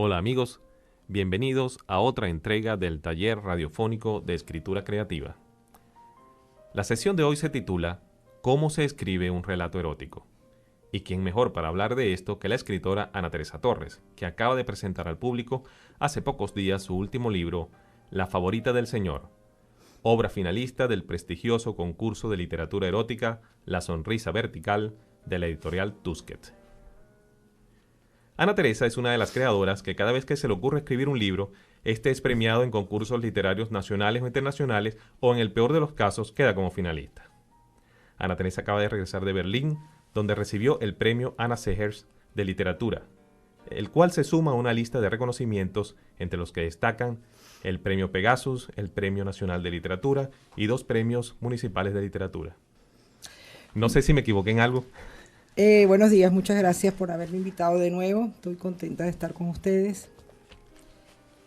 Hola amigos, bienvenidos a otra entrega del taller radiofónico de escritura creativa. La sesión de hoy se titula ¿Cómo se escribe un relato erótico? Y quién mejor para hablar de esto que la escritora Ana Teresa Torres, que acaba de presentar al público hace pocos días su último libro, La favorita del Señor, obra finalista del prestigioso concurso de literatura erótica La sonrisa vertical de la editorial Tusquets. Ana Teresa es una de las creadoras que cada vez que se le ocurre escribir un libro, este es premiado en concursos literarios nacionales o internacionales o en el peor de los casos queda como finalista. Ana Teresa acaba de regresar de Berlín, donde recibió el premio Anna Segers de literatura, el cual se suma a una lista de reconocimientos entre los que destacan el premio Pegasus, el premio Nacional de Literatura y 2 premios municipales de literatura. No sé si me equivoqué en algo. Buenos días, muchas gracias por haberme invitado de nuevo. Estoy contenta de estar con ustedes.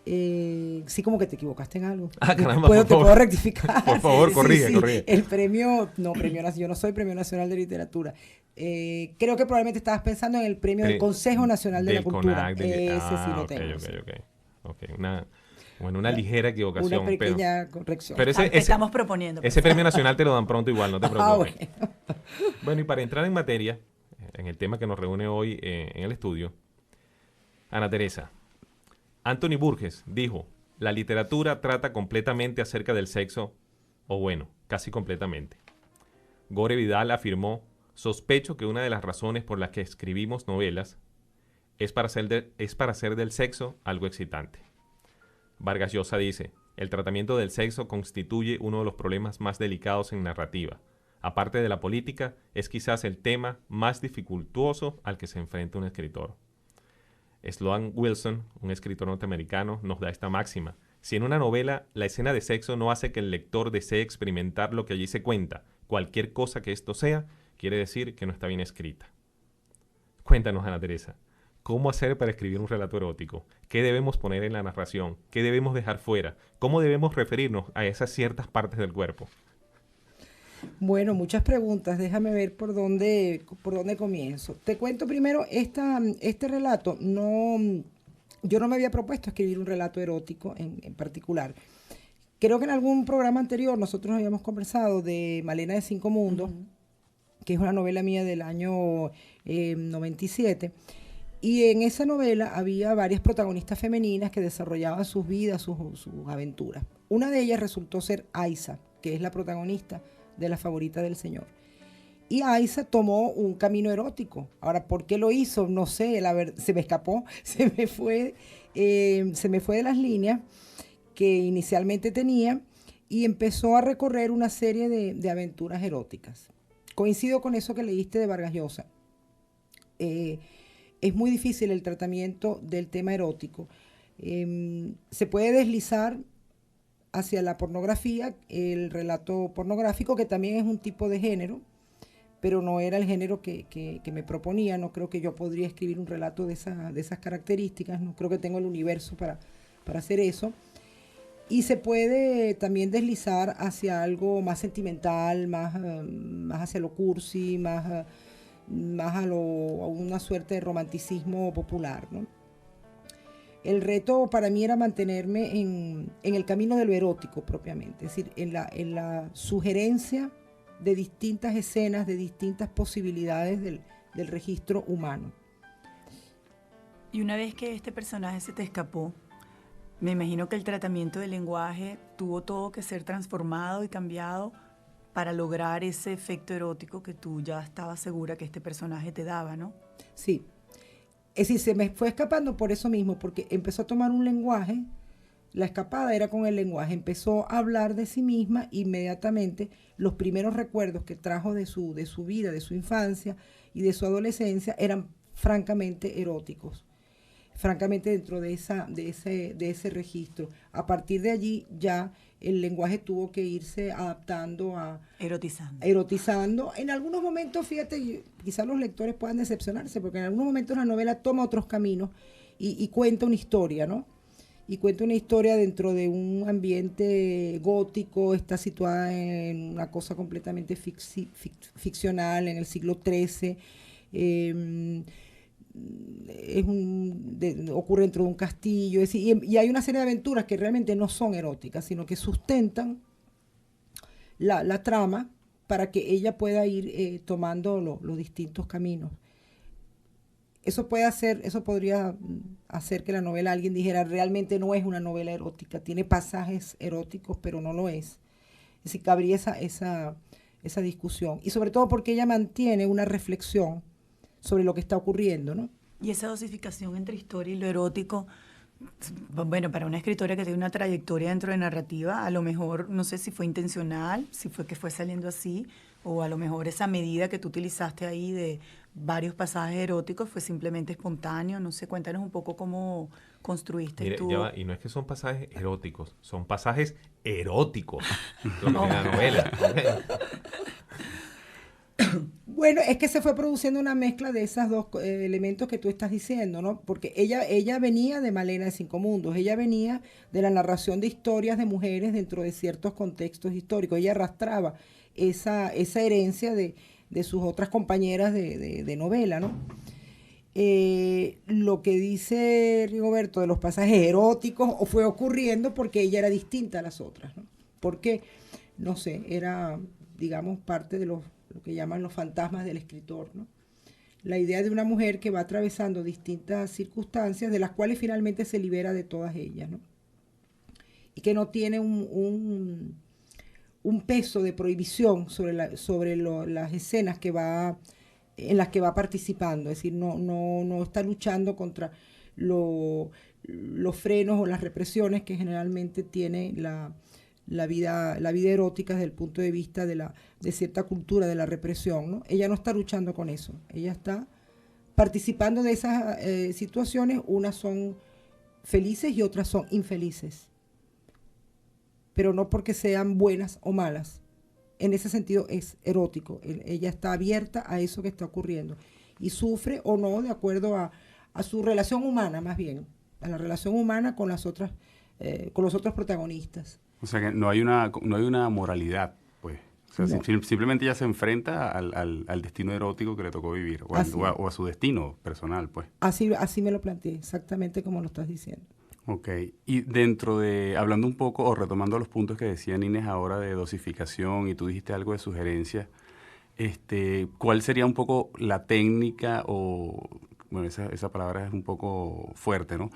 Sí, como que te equivocaste en algo. Ah, caramba, te puedo rectificar. Por favor, Sí, corrige. El premio nacional, yo no soy Premio Nacional de Literatura. Creo que probablemente estabas pensando en el premio del Consejo Nacional de la Cultura. Ese sí lo tengo. Ok. Una ligera equivocación. Una pequeña corrección. Pero estamos proponiendo. Ese premio nacional te lo dan pronto igual, no te preocupes. Bueno. Bueno, y para entrar en materia, en el tema que nos reúne hoy en el estudio, Ana Teresa, Anthony Burgess dijo, la literatura trata completamente acerca del sexo, o bueno, casi completamente. Gore Vidal afirmó, sospecho que una de las razones por las que escribimos novelas es para hacer del sexo algo excitante. Vargas Llosa dice, el tratamiento del sexo constituye uno de los problemas más delicados en narrativa. Aparte de la política, es quizás el tema más dificultuoso al que se enfrenta un escritor. Sloan Wilson, un escritor norteamericano, nos da esta máxima. Si en una novela la escena de sexo no hace que el lector desee experimentar lo que allí se cuenta, cualquier cosa que esto sea, quiere decir que no está bien escrita. Cuéntanos, Ana Teresa, ¿cómo hacer para escribir un relato erótico? ¿Qué debemos poner en la narración? ¿Qué debemos dejar fuera? ¿Cómo debemos referirnos a esas ciertas partes del cuerpo? Bueno, muchas preguntas. Déjame ver por dónde comienzo. Te cuento primero, este relato, yo no me había propuesto escribir un relato erótico en particular. Creo que en algún programa anterior nosotros habíamos conversado de Malena de Cinco Mundos, que es una novela mía del año 97. Y en esa novela había varias protagonistas femeninas que desarrollaban sus vidas, sus aventuras. Una de ellas resultó ser Aiza, que es la protagonista de La favorita del Señor. Y Aiza tomó un camino erótico. Ahora, ¿por qué lo hizo? No sé, se me escapó, se me fue de las líneas que inicialmente tenía y empezó a recorrer una serie de aventuras eróticas. Coincido con eso que leíste de Vargas Llosa. Es muy difícil el tratamiento del tema erótico. Se puede deslizar hacia la pornografía, el relato pornográfico, que también es un tipo de género, pero no era el género que me proponía. No creo que yo podría escribir un relato de esas características, no creo que tengo el universo para hacer eso. Y se puede también deslizar hacia algo más sentimental, más hacia lo cursi, más a una suerte de romanticismo popular, ¿no? El reto para mí era mantenerme en el camino de lo erótico propiamente, es decir, en la sugerencia de distintas escenas, de distintas posibilidades del registro humano. Y una vez que este personaje se te escapó, me imagino que el tratamiento del lenguaje tuvo todo que ser transformado y cambiado para lograr ese efecto erótico que tú ya estabas segura que este personaje te daba, ¿no? Sí. Es decir, se me fue escapando por eso mismo, porque empezó a tomar un lenguaje, la escapada era con el lenguaje, empezó a hablar de sí misma, inmediatamente los primeros recuerdos que trajo de su vida, de su infancia y de su adolescencia eran francamente eróticos, francamente dentro de ese registro. A partir de allí ya el lenguaje tuvo que irse adaptando a... Erotizando. En algunos momentos, fíjate, quizás los lectores puedan decepcionarse, porque en algunos momentos la novela toma otros caminos y cuenta una historia, ¿no? Y cuenta una historia dentro de un ambiente gótico, está situada en una cosa completamente ficcional, en el siglo XIII. ocurre dentro de un castillo, es decir, y hay una serie de aventuras que realmente no son eróticas, sino que sustentan la trama para que ella pueda ir tomando los distintos caminos. Eso podría hacer que la novela, alguien dijera, realmente no es una novela erótica, tiene pasajes eróticos, pero no lo es. Es decir, cabría esa discusión. Y sobre todo porque ella mantiene una reflexión sobre lo que está ocurriendo, ¿no? Y esa dosificación entre historia y lo erótico, bueno, para una escritora que tiene una trayectoria dentro de narrativa, a lo mejor, no sé si fue intencional, si fue que fue saliendo así, o a lo mejor esa medida que tú utilizaste ahí de varios pasajes eróticos fue simplemente espontáneo. No sé, cuéntanos un poco cómo construiste Mire, tú. ya va, y no es que son pasajes eróticos, son pasajes eróticos, lo que tiene la novela. Bueno, es que se fue produciendo una mezcla de esos dos elementos que tú estás diciendo, ¿no? Porque ella venía de Malena de Cinco Mundos, ella venía de la narración de historias de mujeres dentro de ciertos contextos históricos, ella arrastraba esa herencia de sus otras compañeras de novela, ¿no? Lo que dice Rigoberto de los pasajes eróticos o fue ocurriendo porque ella era distinta a las otras, ¿no? Porque, no sé, era, digamos, parte de lo que llaman los fantasmas del escritor, ¿no? La idea de una mujer que va atravesando distintas circunstancias de las cuales finalmente se libera de todas ellas, ¿no? Y que no tiene un peso de prohibición sobre las escenas en las que va participando. Es decir, no está luchando contra los frenos o las represiones que generalmente tiene la vida erótica desde el punto de vista de cierta cultura de la represión, ¿no? Ella no está luchando con eso, ella está participando de esas situaciones, unas son felices y otras son infelices, pero no porque sean buenas o malas. En ese sentido es erótico, ella está abierta a eso que está ocurriendo y sufre o no de acuerdo a su relación humana, más bien, a la relación humana con los otros protagonistas. O sea que no hay una moralidad, pues. O sea, No. simplemente ella se enfrenta al destino erótico que le tocó vivir, o a su destino personal, pues. Así me lo planteé, exactamente como lo estás diciendo. Ok. Y dentro de, hablando un poco, o retomando los puntos que decía Inés ahora de dosificación, y tú dijiste algo de sugerencia, ¿cuál sería un poco la técnica o, bueno, esa palabra es un poco fuerte, ¿no?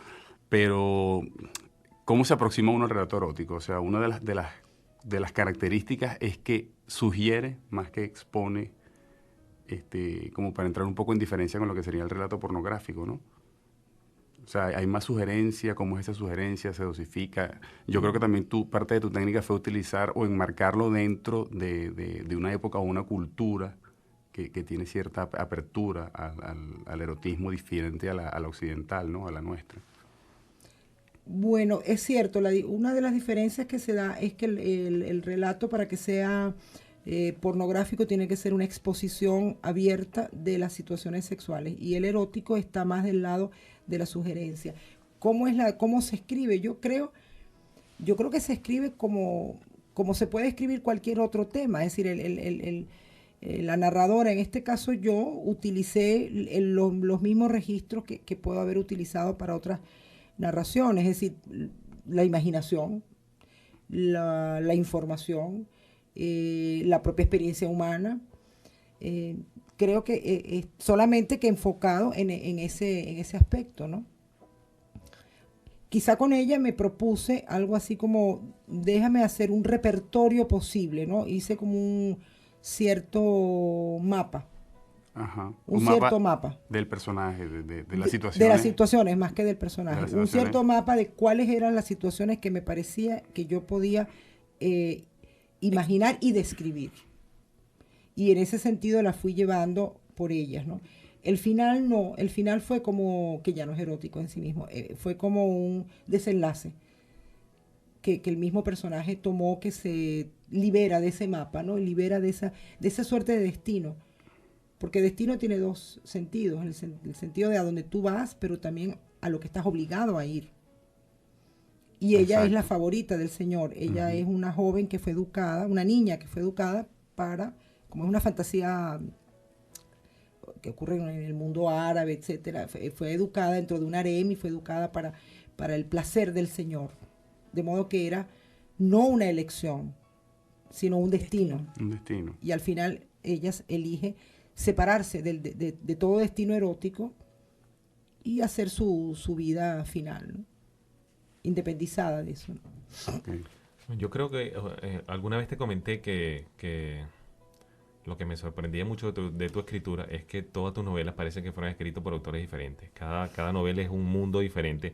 Pero ¿cómo se aproxima uno al relato erótico? O sea, una de las características es que sugiere más que expone, como para entrar un poco en diferencia con lo que sería el relato pornográfico, ¿no? O sea, hay más sugerencia, ¿cómo es esa sugerencia? ¿Se dosifica? Yo creo que también parte de tu técnica fue utilizar o enmarcarlo dentro de una época o una cultura que tiene cierta apertura al erotismo diferente a la occidental, ¿no? A la nuestra. Bueno, es cierto, una de las diferencias que se da es que el relato, para que sea pornográfico, tiene que ser una exposición abierta de las situaciones sexuales, y el erótico está más del lado de la sugerencia. ¿Cómo se escribe? Yo creo que se escribe como se puede escribir cualquier otro tema, es decir, la narradora, en este caso yo utilicé los mismos registros que puedo haber utilizado para otras narraciones, es decir, la imaginación, la información, la propia experiencia humana. Creo que solamente que enfocado en ese aspecto, ¿no? Quizá con ella me propuse algo así como, déjame hacer un repertorio posible, ¿no? Hice como un cierto mapa. Ajá. Un cierto mapa del personaje, de las situaciones. De las situaciones, más que del personaje. Un cierto situaciones. mapa de cuáles eran las situaciones que me parecía que yo podía imaginar y describir. Y en ese sentido la fui llevando por ellas, ¿no? El final no, el final fue como, que ya no es erótico en sí mismo, fue como un desenlace que el mismo personaje tomó, que se libera de ese mapa, ¿no? Libera de esa suerte de destino. Porque destino tiene dos sentidos, el sentido de a donde tú vas, pero también a lo que estás obligado a ir. Y ella Exacto. es la favorita del Señor, ella es una joven que fue educada, una niña que fue educada para, como es una fantasía que ocurren en el mundo árabe, etcétera. Fue educada dentro de un harem y fue educada para el placer del Señor. De modo que era no una elección, sino un destino. Un destino. Y al final ella elige separarse de todo destino erótico y hacer su vida final, ¿no? Independizada de eso, ¿no? Okay. Yo creo que alguna vez te comenté que lo que me sorprendía mucho de tu escritura es que todas tus novelas parecen que fueron escritas por autores diferentes. Cada novela es un mundo diferente.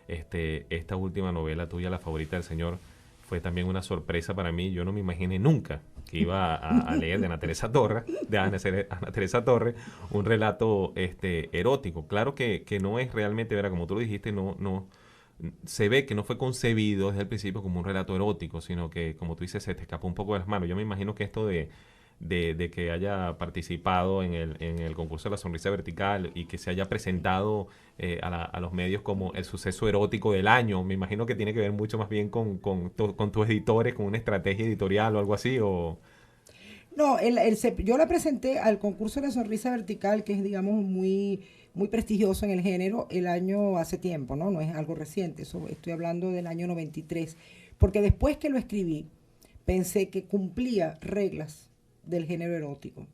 Esta última novela tuya, La favorita del Señor, fue también una sorpresa para mí. Yo no me imaginé nunca que iba a leer de Ana Teresa Torres, un relato erótico. Claro que no es realmente, ¿verdad? Como tú lo dijiste, no se ve que no fue concebido desde el principio como un relato erótico, sino que, como tú dices, se te escapó un poco de las manos. Yo me imagino que esto de que haya participado en el concurso de la sonrisa vertical y que se haya presentado a los medios como el suceso erótico del año, me imagino que tiene que ver mucho más bien con tus editores, con una estrategia editorial o algo así, o... No, yo la presenté al concurso de la sonrisa vertical, que es, digamos, muy, muy prestigioso en el género, el año hace tiempo, ¿no? No es algo reciente, eso estoy hablando del año 93, porque después que lo escribí, pensé que cumplía reglas del género erótico.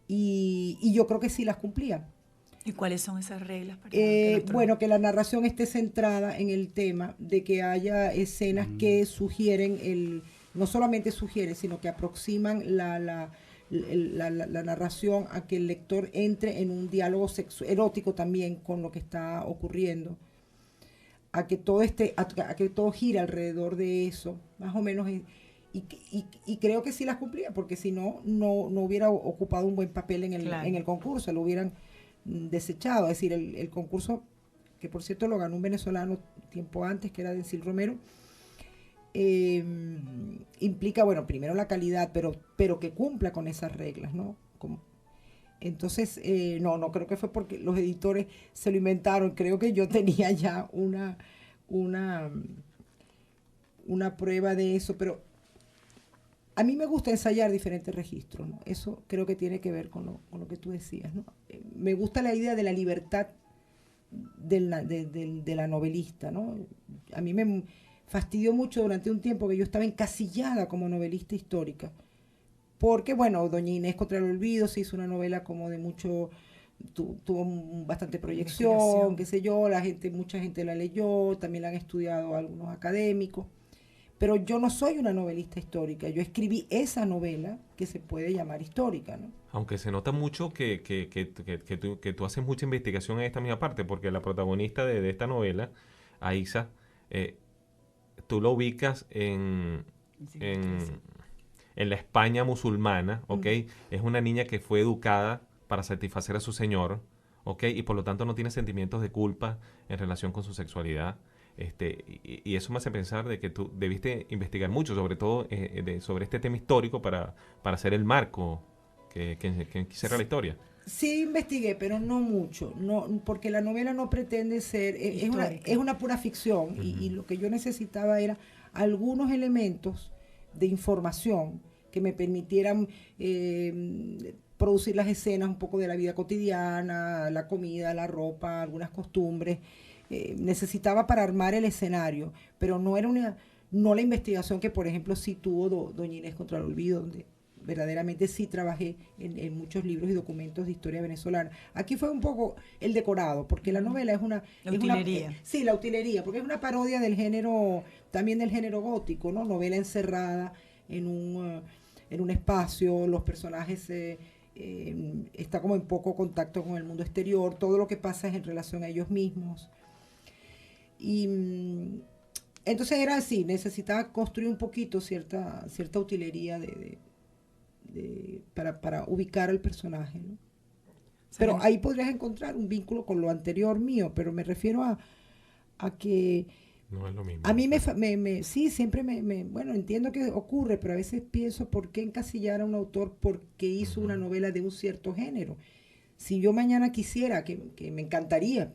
Y yo creo que sí las cumplía. ¿Y cuáles son esas reglas? Bueno, que la narración esté centrada en el tema, de que haya escenas que sugieren no solamente sugieren, sino que aproximan la narración a que el lector entre en un diálogo erótico también con lo que está ocurriendo, a que todo gire alrededor de eso, más o menos. Y creo que sí las cumplía, porque si no hubiera ocupado un buen papel en el concurso, lo hubieran desechado. Es decir, el concurso, que por cierto lo ganó un venezolano tiempo antes, que era Dencil Romero, implica, bueno, primero la calidad, pero que cumpla con esas reglas, ¿no? Entonces, no creo que fue porque los editores se lo inventaron. Creo que yo tenía ya una prueba de eso, pero a mí me gusta ensayar diferentes registros, ¿no? Eso creo que tiene que ver con lo que tú decías, ¿no? Me gusta la idea de la libertad de la novelista, ¿no? A mí me fastidió mucho durante un tiempo que yo estaba encasillada como novelista histórica, porque, bueno, Doña Inés contra el olvido se hizo una novela como de mucho, tuvo bastante proyección, qué sé yo, mucha gente la leyó, también la han estudiado algunos académicos, pero yo no soy una novelista histórica, yo escribí esa novela que se puede llamar histórica, ¿no? Aunque se nota mucho que tú haces mucha investigación en esta misma parte, porque la protagonista de esta novela, Aixa, tú lo ubicas en la España musulmana, ¿ok? Es una niña que fue educada para satisfacer a su señor, ¿ok? Y por lo tanto no tiene sentimientos de culpa en relación con su sexualidad. Y eso me hace pensar de que tú debiste investigar mucho, sobre todo sobre este tema histórico para hacer el marco que quisiera la historia. Sí investigué, pero no mucho, porque la novela no pretende ser, es una pura ficción, y lo que yo necesitaba era algunos elementos de información que me permitieran producir las escenas un poco de la vida cotidiana, la comida, la ropa, algunas costumbres. Necesitaba para armar el escenario, pero no la investigación que, por ejemplo, sí tuvo Doña Inés contra el olvido, donde verdaderamente sí trabajé en muchos libros y documentos de historia venezolana. Aquí fue un poco el decorado, porque la novela es una... La utilería. Sí, la utilería, porque es una parodia del género, también del género gótico, ¿no? Novela encerrada en un espacio, los personajes está como en poco contacto con el mundo exterior, todo lo que pasa es en relación a ellos mismos. Y entonces era así, necesitaba construir un poquito cierta utilería para ubicar al personaje, ¿no? Pero ahí podrías encontrar un vínculo con lo anterior mío, pero me refiero a que no es lo mismo. A mí sí, siempre bueno, entiendo que ocurre, pero a veces pienso por qué encasillar a un autor porque hizo una novela de un cierto género. Si yo mañana quisiera, que me encantaría,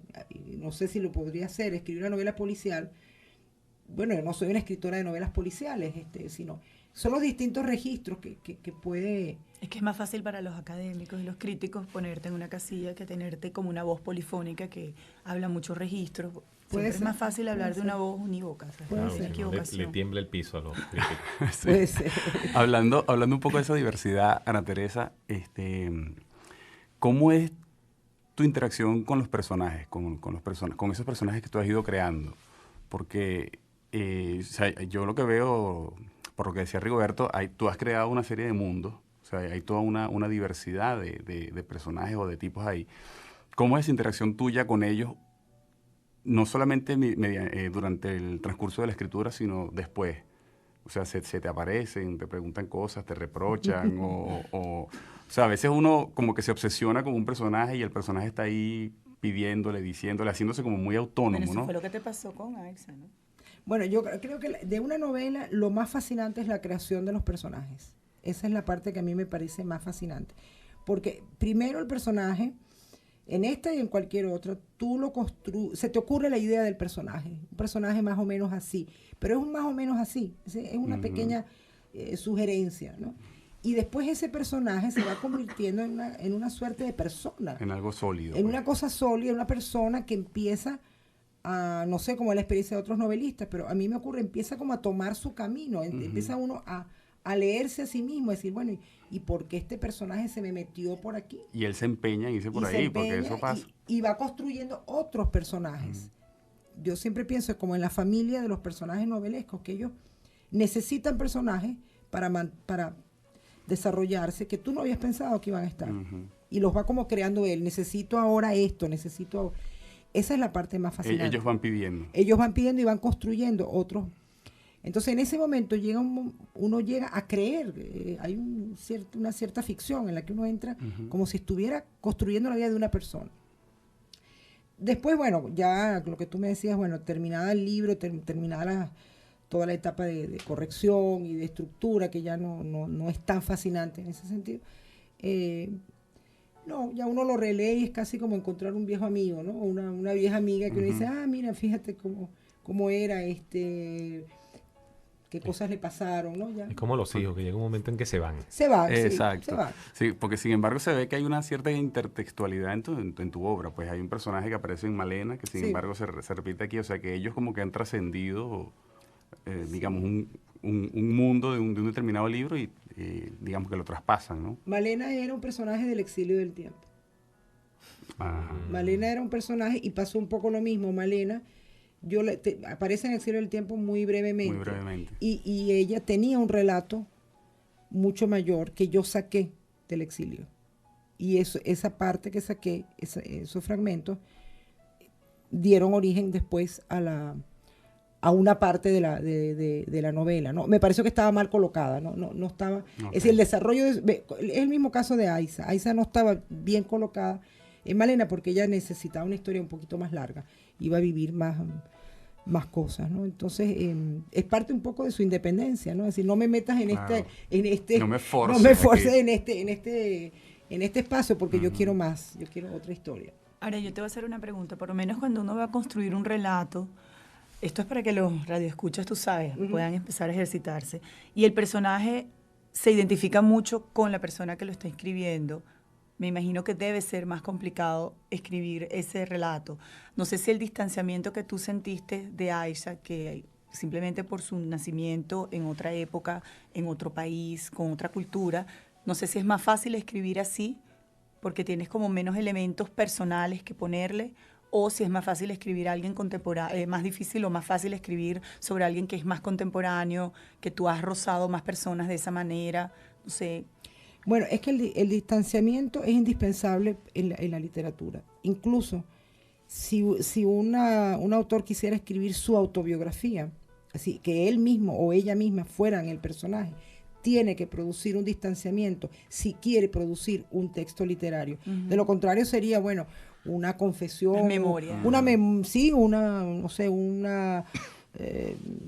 no sé si lo podría hacer, escribir una novela policial, bueno, yo no soy una escritora de novelas policiales, sino son los distintos registros que puede Es que es más fácil para los académicos y los críticos ponerte en una casilla que tenerte como una voz polifónica que habla muchos registros. Siempre es más fácil hablar de una voz unívoca. O sea, Puede es ser. una Le equivocación. tiembla el piso a los críticos. Sí. Puede ser. Hablando un poco de esa diversidad, Ana Teresa, ¿cómo es tu interacción con los personajes, con esos personajes que tú has ido creando? Porque o sea, yo lo que veo, por lo que decía Rigoberto, tú has creado una serie de mundos, o sea, hay toda una diversidad de personajes o de tipos ahí. ¿Cómo es esa interacción tuya con ellos? No solamente durante el transcurso de la escritura, sino después. O sea, se te aparecen, te preguntan cosas, te reprochan, o sea, a veces uno como que se obsesiona con un personaje y el personaje está ahí pidiéndole, diciéndole, haciéndose como muy autónomo, Bueno, eso ¿no? fue lo que te pasó con Aixa, ¿no? Bueno, yo creo que de una novela lo más fascinante es la creación de los personajes. Esa es la parte que a mí me parece más fascinante. Porque primero el personaje, en esta y en cualquier otra, tú lo construyes, se te ocurre la idea del personaje. Un personaje más o menos así. Pero es un más o menos así. Es una pequeña sugerencia, ¿no? Y después ese personaje se va convirtiendo en una suerte de persona. En algo sólido. En pues. una cosa sólida, una persona que empieza a, no sé cómo es la experiencia de otros novelistas, pero a mí me ocurre, empieza como a tomar su camino, empieza uno a leerse a sí mismo, a decir, bueno, ¿y por qué este personaje se me metió por aquí? Y él se empeña en irse por Y se ahí, porque empeña eso pasa. y va construyendo otros personajes. Yo siempre pienso como en la familia de los personajes novelescos, que ellos necesitan personajes para desarrollarse, que tú no habías pensado que iban a estar. Y los va como creando él. Necesito ahora esto, necesito... Esa es la parte más fascinante. Ellos van pidiendo. Ellos van pidiendo y van construyendo otros. Entonces, en ese momento uno llega a creer. Hay una cierta ficción en la que uno entra como si estuviera construyendo la vida de una persona. Después, bueno, ya lo que tú me decías, bueno, terminada el libro, terminada toda la etapa de corrección y de estructura, que ya no es tan fascinante en ese sentido. No, ya uno lo relee y es casi como encontrar un viejo amigo, ¿no? Una vieja amiga que uno dice, mira, fíjate cómo era, qué cosas le pasaron, ¿no? Ya. Es como los hijos, que llega un momento en que se van. Se van, Exacto. sí, se van. Sí, porque sin embargo se ve que hay una cierta intertextualidad en tu obra. Pues hay un personaje que aparece en Malena, que sin embargo se repite aquí. O sea, que ellos como que han trascendido, digamos, un mundo de un determinado libro y digamos que lo traspasan, ¿no? Malena era un personaje del exilio del tiempo. Ajá. Malena era un personaje y pasó un poco lo mismo. Malena aparece en el exilio del tiempo muy brevemente. Muy brevemente. Y ella tenía un relato mucho mayor que yo saqué del exilio. Y esa parte que saqué, esos fragmentos, dieron origen después a una parte de la novela, ¿no? Me pareció que estaba mal colocada, no estaba... Okay. Es decir, el desarrollo... es el mismo caso de Aixa. Aixa no estaba bien colocada en Malena porque ella necesitaba una historia un poquito más larga. Iba a vivir más cosas, ¿no? Entonces, es parte un poco de su independencia, ¿no? Es decir, no me metas en Claro. no me forces forces aquí. en este espacio porque yo quiero más, yo quiero otra historia. Ahora, yo te voy a hacer una pregunta. Por lo menos cuando uno va a construir un relato, esto es para que los radioescuchas, tú sabes, puedan empezar a ejercitarse. Y el personaje se identifica mucho con la persona que lo está escribiendo. Me imagino que debe ser más complicado escribir ese relato. No sé si el distanciamiento que tú sentiste de Aixa, que simplemente por su nacimiento en otra época, en otro país, con otra cultura, no sé si es más fácil escribir así, porque tienes como menos elementos personales que ponerle, o si es más fácil escribir a alguien contemporáneo, más difícil o más fácil escribir sobre alguien que es más contemporáneo, que tú has rozado más personas de esa manera, no sé. Bueno, es que el distanciamiento es indispensable en la literatura. Incluso si un autor quisiera escribir su autobiografía, así que él mismo o ella misma fueran el personaje, tiene que producir un distanciamiento si quiere producir un texto literario. De lo contrario sería, bueno, una confesión, memoria. una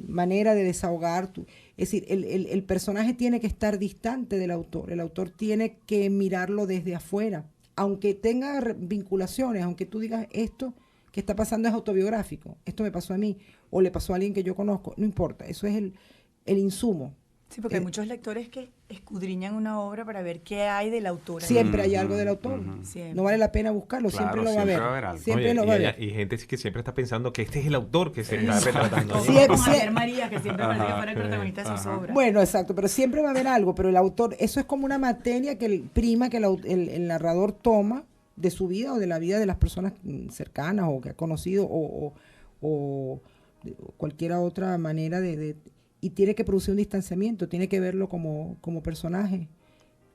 manera de desahogar. Es decir, el personaje tiene que estar distante del autor. El autor tiene que mirarlo desde afuera. Aunque tenga vinculaciones, aunque tú digas esto que está pasando es autobiográfico, esto me pasó a mí o le pasó a alguien que yo conozco, no importa, eso es el insumo. Sí, porque hay muchos lectores que escudriñan una obra para ver qué hay del autor. Siempre hay algo del autor. Siempre. No vale la pena buscarlo, Claro, siempre lo va a siempre ver. va a haber algo. Siempre Oye, lo va a ver. y gente que siempre está pensando que este es el autor que se está retratando. Como Siempre- con Javier María, que siempre parecía que fuera el sí. protagonista de sus obras. Bueno, exacto, pero siempre va a haber algo, pero el autor, eso es como una materia que el narrador toma de su vida o de la vida de las personas cercanas o que ha conocido o de cualquier otra manera y tiene que producir un distanciamiento, tiene que verlo como personaje.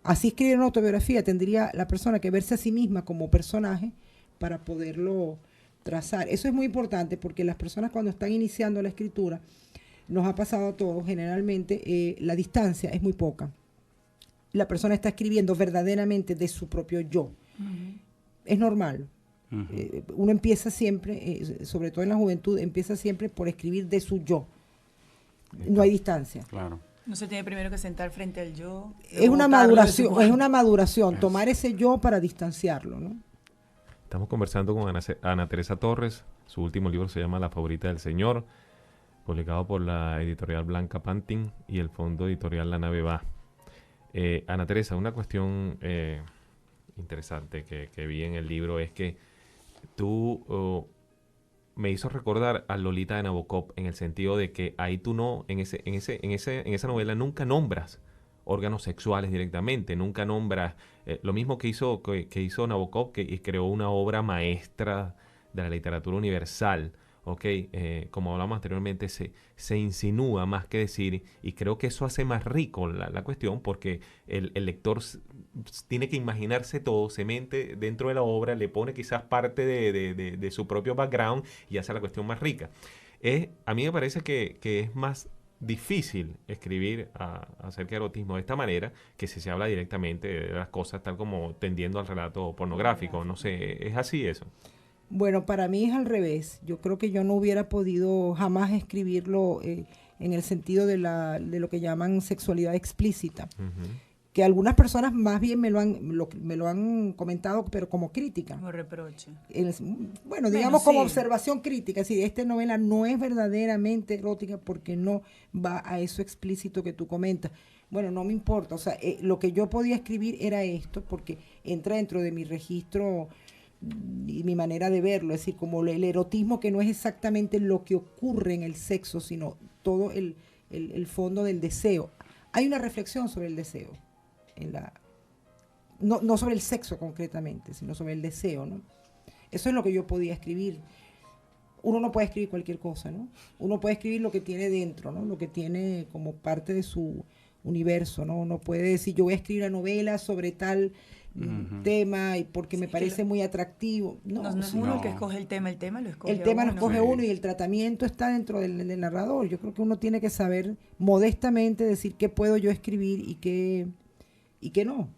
Así escribir una autobiografía, tendría la persona que verse a sí misma como personaje para poderlo trazar. Eso es muy importante porque las personas cuando están iniciando la escritura, nos ha pasado a todos, generalmente la distancia es muy poca. La persona está escribiendo verdaderamente de su propio yo. Es normal. Uno empieza siempre, sobre todo en la juventud, empieza siempre por escribir de su yo. No hay distancia. Claro. No se tiene primero que sentar frente al yo. Es una botarlo de su maduración, cuerpo. es una maduración, tomar ese yo para distanciarlo, ¿no? Estamos conversando con Ana Teresa Torres. Su último libro se llama La favorita del Señor, publicado por la editorial Blanca Pantin y el fondo editorial La Nave Va. Ana Teresa, una cuestión interesante que vi en el libro es que tú me hizo recordar a Lolita de Nabokov en el sentido de que ahí tú no, en esa novela nunca nombras órganos sexuales directamente, nunca nombras lo mismo que hizo Nabokov, y creó una obra maestra de la literatura universal. Como hablamos anteriormente, se insinúa más que decir, y creo que eso hace más rico la cuestión, porque el lector tiene que imaginarse todo, se mete dentro de la obra, le pone quizás parte de su propio background y hace la cuestión más rica. A mí me parece que es más difícil escribir acerca de erotismo de esta manera que si se habla directamente de las cosas tal como tendiendo al relato pornográfico. No sé, ¿es así eso? Bueno, para mí es al revés. Yo creo que yo no hubiera podido jamás escribirlo en el sentido de lo que llaman sexualidad explícita. Que algunas personas más bien me lo han comentado, pero como crítica. Como reproche. Bueno, digamos como sí. observación crítica. Si esta novela no es verdaderamente erótica porque no va a eso explícito que tú comentas. Bueno, no me importa. O sea, lo que yo podía escribir era esto porque entra dentro de mi registro y mi manera de verlo, es decir, como el erotismo que no es exactamente lo que ocurre en el sexo, sino todo el fondo del deseo. Hay una reflexión sobre el deseo, no sobre el sexo concretamente, sino sobre el deseo, ¿no? Eso es lo que yo podía escribir. Uno no puede escribir cualquier cosa, ¿no? Uno puede escribir lo que tiene dentro, ¿no? Lo que tiene como parte de su universo, ¿no? Uno puede decir, yo voy a escribir una novela sobre tal tema y porque me parece muy atractivo. No es uno el que escoge el tema lo escoge el tema uno. lo escoge uno y el tratamiento está dentro del narrador. Yo creo que uno tiene que saber modestamente decir qué puedo yo escribir y qué no.